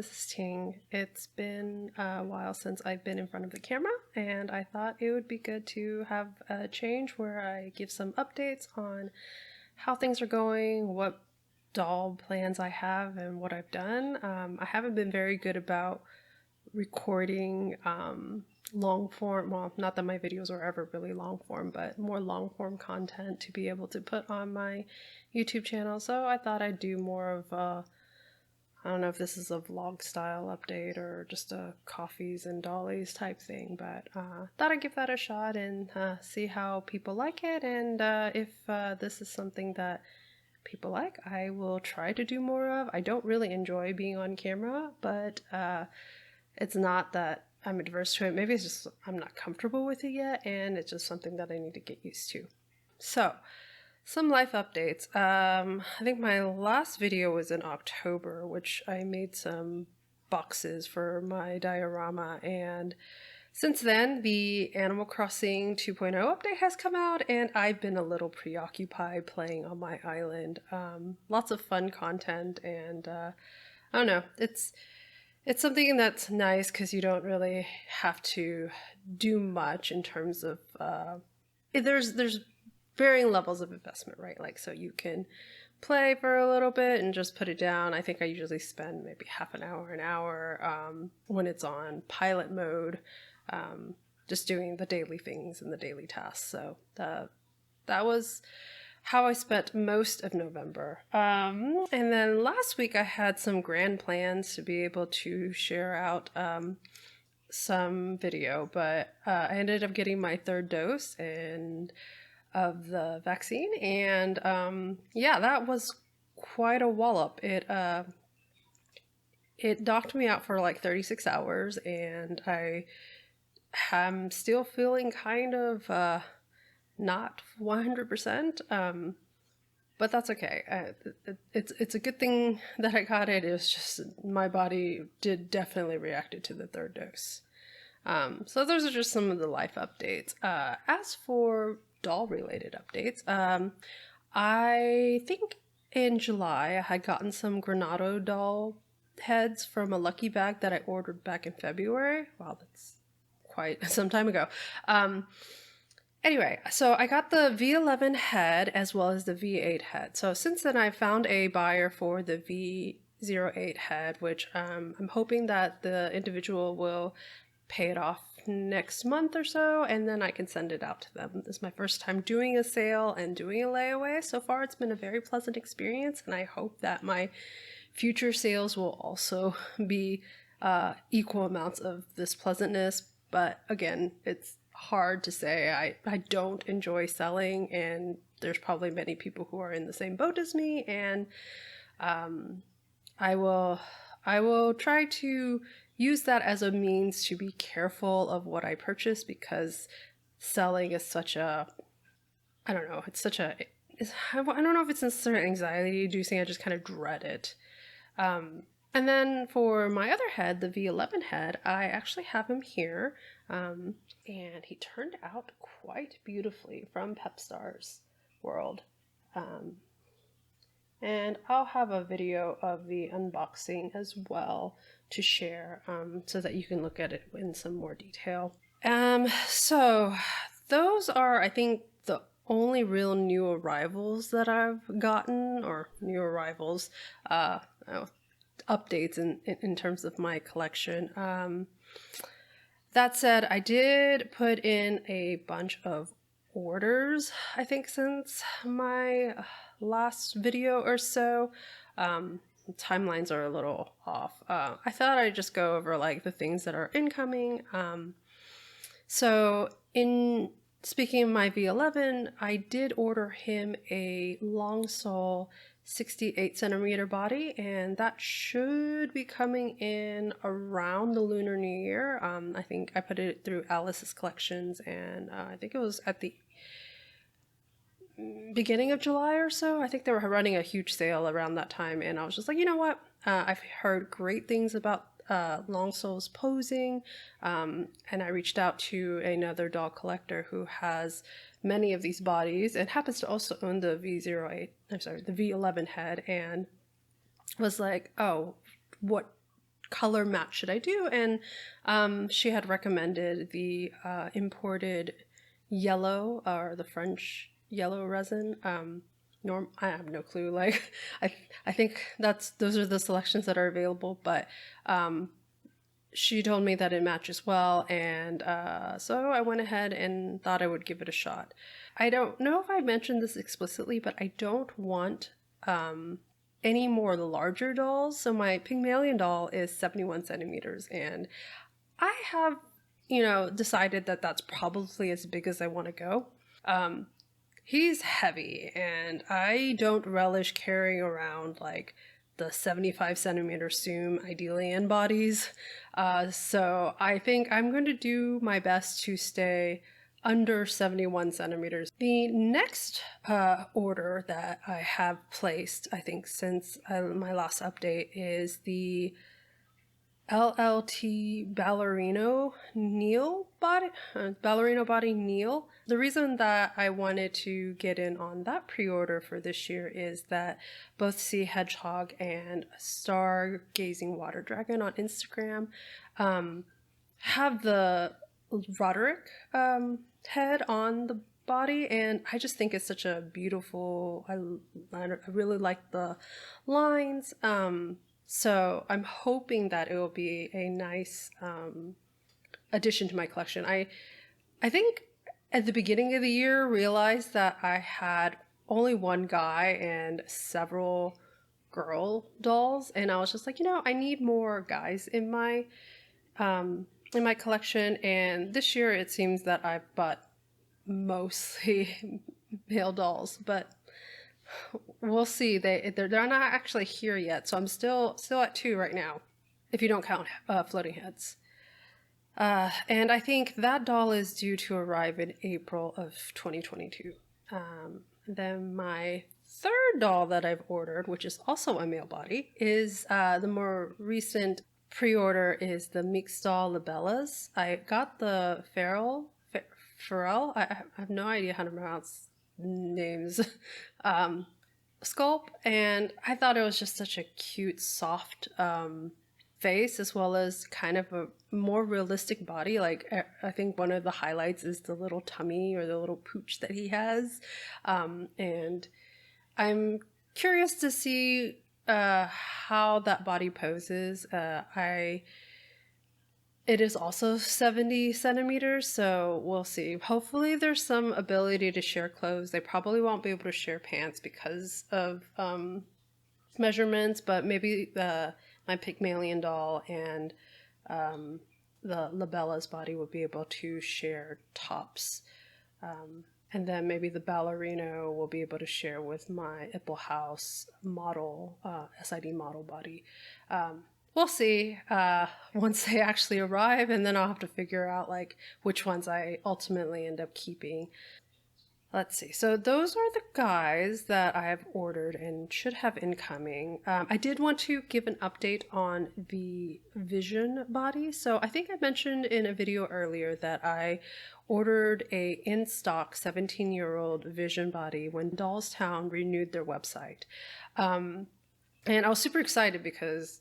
this is Ting. It's been a while since I've been in front of the camera, and I thought it would be good to have a change where I give some updates on how things are going, what doll plans I have, and what I've done. I haven't been very good about recording long form, well, not that my videos are ever really long form, but more long form content to be able to put on my YouTube channel. So I thought I'd do more of a, I don't know if this is a vlog style update or just a coffees and dollies type thing, but thought I'd give that a shot and see how people like it, and if this is something that people like, I will try to do more of. I don't really enjoy being on camera, but it's not that I'm adverse to it. Maybe it's just I'm not comfortable with it yet, and it's just something that I need to get used to. So, some life updates. I think my last video was in October, which I made some boxes for my diorama, and since then the Animal Crossing 2.0 update has come out, and I've been a little preoccupied playing on my island. Lots of fun content, and I don't know, it's something that's nice because you don't really have to do much in terms of there's varying levels of investment, right? Like, so you can play for a little bit and just put it down. I think I usually spend maybe half an hour when it's on pilot mode, just doing the daily things and the daily tasks. So that was how I spent most of November. And then last week I had some grand plans to be able to share out some video, but I ended up getting my third dose of the vaccine, and yeah, that was quite a wallop. It knocked me out for like 36 hours, and I'm still feeling kind of not 100%, but that's okay. It's a good thing that I got it. It was just my body did definitely reacted to the third dose. So those are just some of the life updates. As for doll related updates, I think in July I had gotten some Granado doll heads from a lucky bag that I ordered back in February. Wow, that's quite some time ago. Anyway, so I got the V11 head as well as the V8 head. So since then I found a buyer for the V08 head, which I'm hoping that the individual will pay it off next month or so, and then I can send it out to them. This is my first time doing a sale and doing a layaway. So far it's been a very pleasant experience, and I hope that my future sales will also be equal amounts of this pleasantness. But again, it's hard to say. I don't enjoy selling, and there's probably many people who are in the same boat as me, and I will try to use that as a means to be careful of what I purchase, because selling is such a, I don't know, I don't know if it's necessarily anxiety inducing, I just kind of dread it. And then for my other head, the V11 head, I actually have him here, and he turned out quite beautifully from Pepstar's World. And I'll have a video of the unboxing as well to share, so that you can look at it in some more detail. So those are, I think, the only real new arrivals that I've gotten, or new arrivals, updates in terms of my collection. That said, I did put in a bunch of orders, I think, since my last video or so. Timelines are a little off. I thought I'd just go over like the things that are incoming. So in speaking of my V11, I did order him a long sole 68 centimeter body, and that should be coming in around the Lunar New Year. I think I put it through Alice's Collections, and I think it was at the beginning of July or so. I think they were running a huge sale around that time, and I was just like, you know what? I've heard great things about long soles posing, and I reached out to another doll collector who has many of these bodies and happens to also own the the V11 head, and was like, oh, what color match should I do? And she had recommended the imported yellow, or the French yellow resin. I have no clue. Like, I think those are the selections that are available, but she told me that it matches well, and so I went ahead and thought I would give it a shot. I don't know if I mentioned this explicitly, but I don't want any more larger dolls. So my Pygmalion doll is 71 centimeters, and I have, decided that that's probably as big as I want to go. He's heavy, and I don't relish carrying around like the 75 centimeter Zoom ideally in bodies. So I think I'm going to do my best to stay under 71 centimeters. The next order that I have placed, I think since my last update, is the LLT Ballerino Body Neil. The reason that I wanted to get in on that pre-order for this year is that both Sea Hedgehog and Stargazing Water Dragon on Instagram have the Roderick head on the body, and I just think it's such a beautiful, I really like the lines. So I'm hoping that it will be a nice addition to my collection. I think at the beginning of the year realized that I had only one guy and several girl dolls, and I was just like, I need more guys in my collection. And this year it seems that I bought mostly male dolls, but we'll see. They're not actually here yet, so I'm still at 2 right now, if you don't count floating heads. And I think that doll is due to arrive in April of 2022. Then my third doll that I've ordered, which is also a male body, is the more recent pre-order is the mixed doll Libellas. I got the Pharrell. I have no idea how to pronounce names. Sculpt, and I thought it was just such a cute, soft face, as well as kind of a more realistic body. Like, I think one of the highlights is the little tummy or the little pooch that he has, and I'm curious to see how that body poses. It is also 70 centimeters, so we'll see. Hopefully there's some ability to share clothes. They probably won't be able to share pants because of measurements, but maybe my Pygmalion doll and the Libella's body will be able to share tops. And then maybe the Ballerino will be able to share with my Ipple House model, SID model body. We'll see once they actually arrive, and then I'll have to figure out like which ones I ultimately end up keeping. Let's see. So those are the guys that I have ordered and should have incoming. I did want to give an update on the Vision body. So I think I mentioned in a video earlier that I ordered a in-stock 17-year-old Vision body when Dollstown renewed their website. And I was super excited because,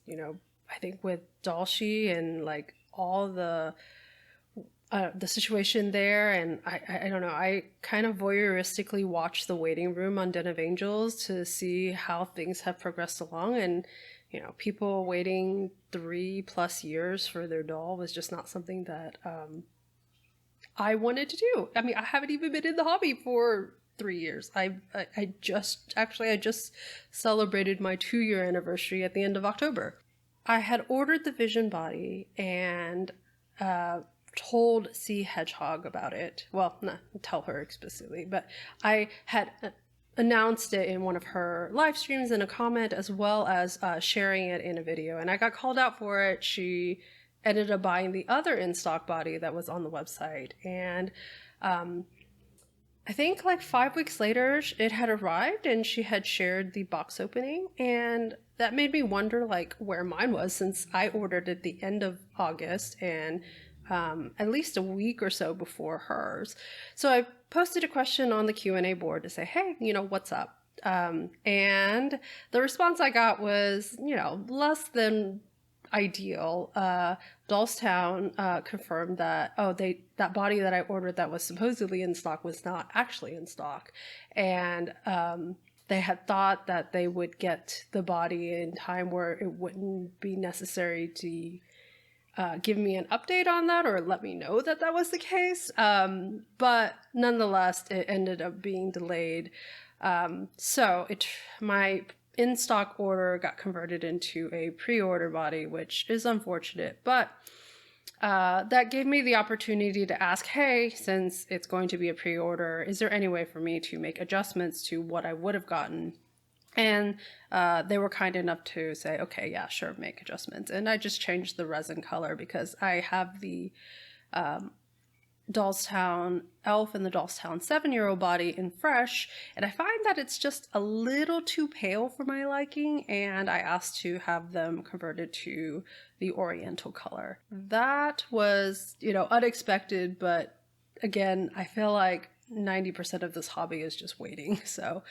I think with Dolce and like all the situation there, and I don't know, I kind of voyeuristically watched the waiting room on Den of Angels to see how things have progressed along, and people waiting 3+ years for their doll was just not something that I wanted to do. I mean, I haven't even been in the hobby for 3 years. I just celebrated my 2-year anniversary at the end of October. I had ordered the Vision body and told Sea Hedgehog about it. Well, not tell her explicitly, but I had announced it in one of her live streams in a comment, as well as sharing it in a video. And I got called out for it. She ended up buying the other in-stock body that was on the website. And I think like 5 weeks later, it had arrived and she had shared the box opening. And that made me wonder like where mine was, since I ordered at the end of August and at least a week or so before hers. So I posted a question on the Q&A board to say, hey, what's up? And the response I got was, less than ideal. Dollstown confirmed that that body that I ordered that was supposedly in stock was not actually in stock, and they had thought that they would get the body in time where it wouldn't be necessary to give me an update on that or let me know that that was the case. But nonetheless, it ended up being delayed. So my in-stock order got converted into a pre-order body, which is unfortunate, but that gave me the opportunity to ask, hey, since it's going to be a pre-order, is there any way for me to make adjustments to what I would have gotten? And they were kind enough to say, okay, yeah, sure, make adjustments. And I just changed the resin color because I have the Dollstown Elf and the Dollstown 7-year-old body in fresh, and I find that it's just a little too pale for my liking, and I asked to have them converted to the Oriental color. That was, unexpected, but again, I feel like 90% of this hobby is just waiting, so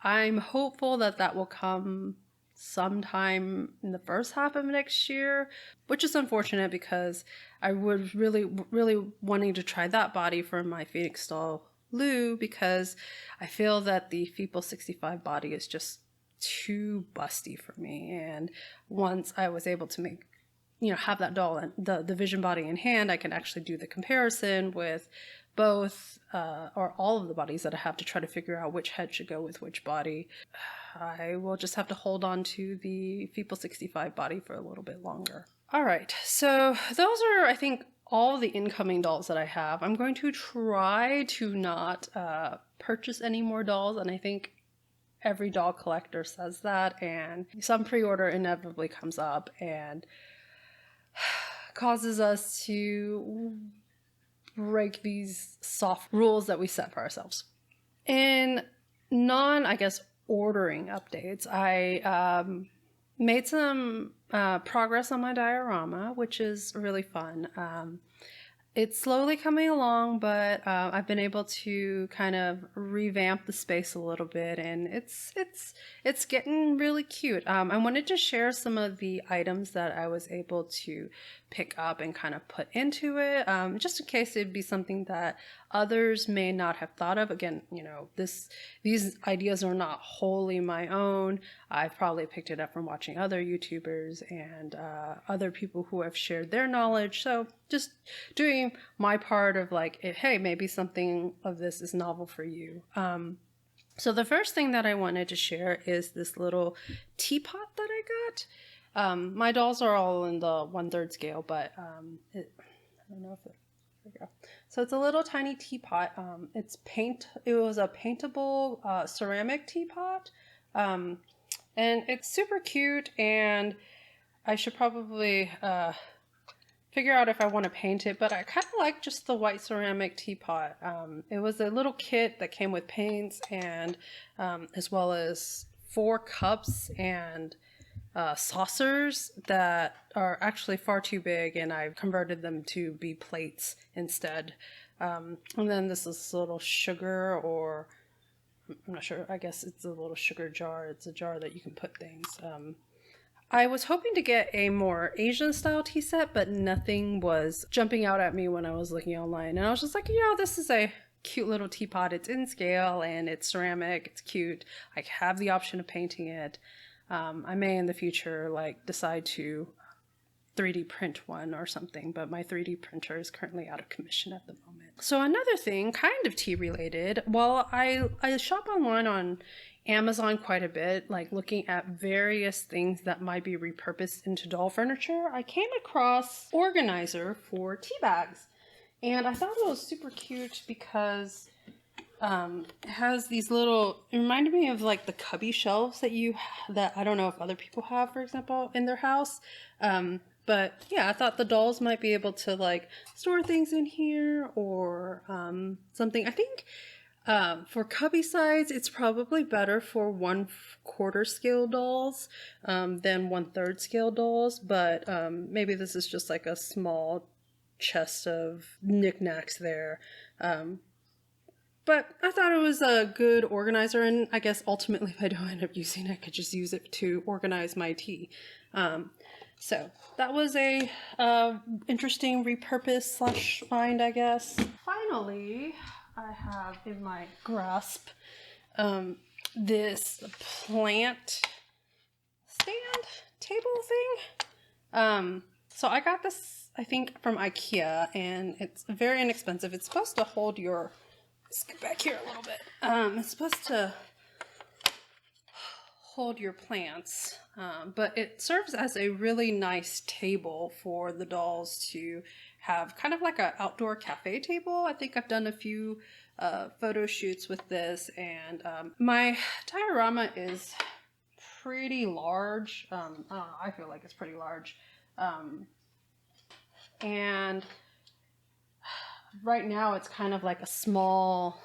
I'm hopeful that that will come sometime in the first half of next year, which is unfortunate because I would really wanting to try that body for my Phoenix doll Lou, because I feel that the Feeple 65 body is just too busty for me. And once I was able to make, have that doll and the Vision body in hand, I can actually do the comparison with both or all of the bodies that I have to try to figure out which head should go with which body. I will just have to hold on to the Feeple 65 body for a little bit longer. All right, so those are, I think, all the incoming dolls that I have. I'm going to try to not purchase any more dolls, and I think every doll collector says that, and some pre-order inevitably comes up and causes us to break these soft rules that we set for ourselves. In ordering updates, I made some progress on my diorama, which is really fun. It's slowly coming along, but I've been able to kind of revamp the space a little bit, and it's getting really cute. I wanted to share some of the items that I was able to pick up and kind of put into it, just in case it'd be something that others may not have thought of. Again, these ideas are not wholly my own. I've probably picked it up from watching other YouTubers and other people who have shared their knowledge. So just doing my part of like, hey, maybe something of this is novel for you. So the first thing that I wanted to share is this little teapot that I got. My dolls are all in the 1/3 scale, but I don't know if there we go. So it's a little tiny teapot. It was a paintable ceramic teapot, and it's super cute. And I should probably figure out if I want to paint it, but I kind of like just the white ceramic teapot. It was a little kit that came with paints and as well as 4 cups and saucers that are actually far too big, and I've converted them to be plates instead. And then this is a little sugar, or I'm not sure, I guess it's a little sugar jar. It's a jar that you can put things. I was hoping to get a more Asian style tea set, but nothing was jumping out at me when I was looking online. And I was just like, this is a cute little teapot. It's in scale and it's ceramic. It's cute. I have the option of painting it. I may in the future decide to 3D print one or something, but my 3D printer is currently out of commission at the moment. So another thing, kind of tea related, while I shop online on Amazon quite a bit, looking at various things that might be repurposed into doll furniture, I came across organizer for tea bags. And I thought it was super cute because it has these little, it reminded me of the cubby shelves that I don't know if other people have, for example, in their house. But yeah, I thought the dolls might be able to store things in here or something. I think for cubby size, it's probably better for 1/4 scale dolls than 1/3 scale dolls. But maybe this is just a small chest of knickknacks there. But I thought it was a good organizer, and I guess ultimately if I don't end up using it, I could just use it to organize my tea. So that was a interesting repurpose slash find, I guess. Finally, I have in my grasp this plant stand table thing. So I got this, I think, from IKEA, and it's very inexpensive. It's supposed to hold your, let's get back here a little bit. It's supposed to hold your plants, but it serves as a really nice table for the dolls to have, kind of like an outdoor cafe table. I think I've done a few photo shoots with this, and my diorama is pretty large. I don't know, I feel like it's pretty large. And right now it's kind of like a small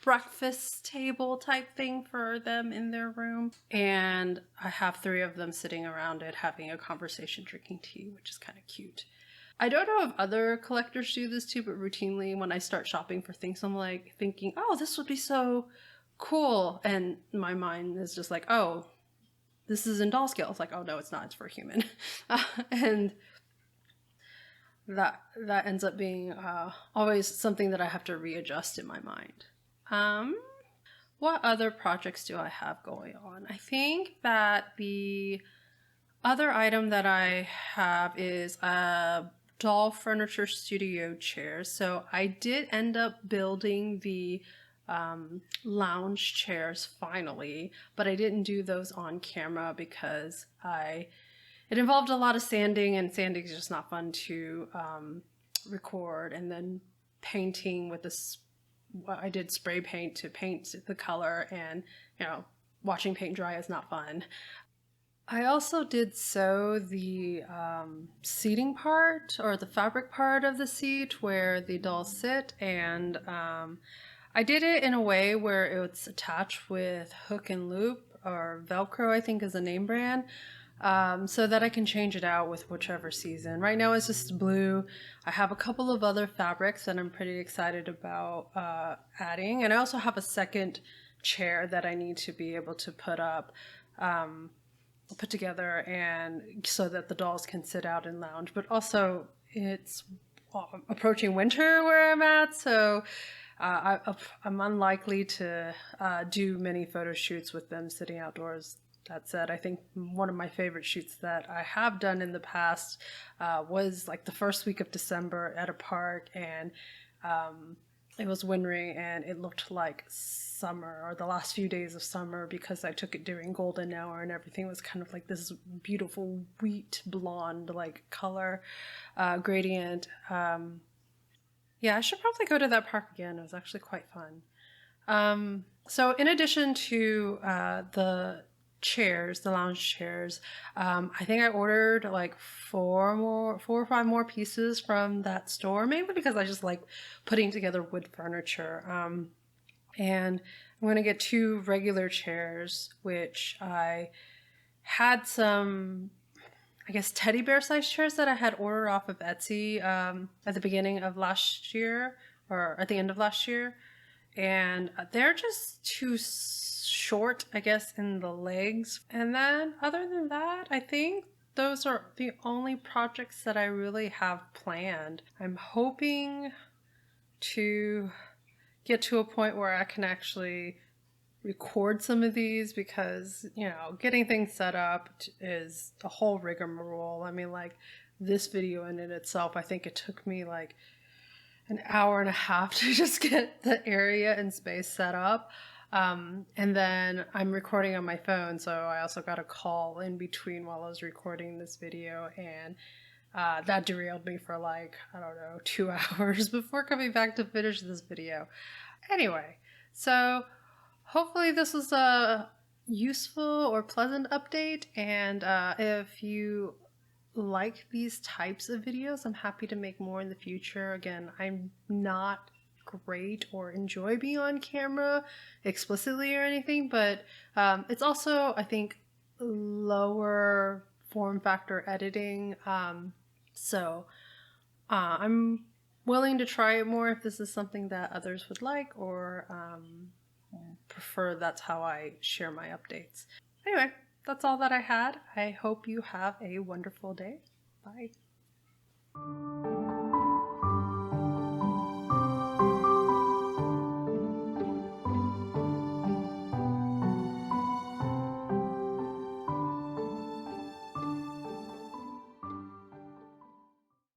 breakfast table type thing for them in their room. And I have 3 of them sitting around it having a conversation, drinking tea, which is kind of cute. I don't know if other collectors do this too, but routinely when I start shopping for things, I'm like thinking, oh, this would be so cool. And my mind is just like, oh, this is in doll scale. It's like, oh no, it's not, it's for a human. And that ends up being always something that I have to readjust in my mind. What other projects do I have going on? I think that the other item that I have is a doll furniture studio chair. So I did end up building the lounge chairs finally, but I didn't do those on camera because it involved a lot of sanding, and sanding is just not fun to record, and then painting with this. I did spray paint to paint the color, and watching paint dry is not fun. I also did sew the seating part, or the fabric part of the seat where the dolls sit, and I did it in a way where it's attached with hook and loop, or Velcro I think is the name brand, so that I can change it out with whichever season. Right now it's just blue. I have a couple of other fabrics that I'm pretty excited about adding, and I also have a second chair that I need to be able to put together, and so that the dolls can sit out and lounge. But also it's approaching winter where I'm at, so I'm unlikely to do many photo shoots with them sitting outdoors. That said, I think one of my favorite shoots that I have done in the past was like the first week of December at a park, and it was wintry and it looked like summer, or the last few days of summer, because I took it during golden hour and everything was kind of like this beautiful wheat blonde like color gradient. Yeah, I should probably go to that park again. It was actually quite fun. So in addition to the chairs, the lounge chairs, I think I ordered like 4 or 5 more pieces from that store, mainly because I just like putting together wood furniture. And I'm going to get 2 regular chairs, which I had some, I guess, teddy bear sized chairs that I had ordered off of Etsy at the beginning of last year, or at the end of last year. And they're just too short, I guess, in the legs. And then other than that, I think those are the only projects that I really have planned. I'm hoping to get to a point where I can actually record some of these, because getting things set up is a whole rigmarole. I mean, like this video in itself, I think it took me like an hour and a half to just get the area and space set up. And then I'm recording on my phone, so I also got a call in between while I was recording this video, and that derailed me for like, I don't know, 2 hours before coming back to finish this video. Anyway, so hopefully this was a useful or pleasant update, and if you like these types of videos, I'm happy to make more in the future. Again, I'm not great or enjoy being on camera explicitly or anything, but it's also, I think, lower form factor editing, so I'm willing to try it more if this is something that others would like, or prefer that's how I share my updates. Anyway, that's all that I had. I hope you have a wonderful day. Bye.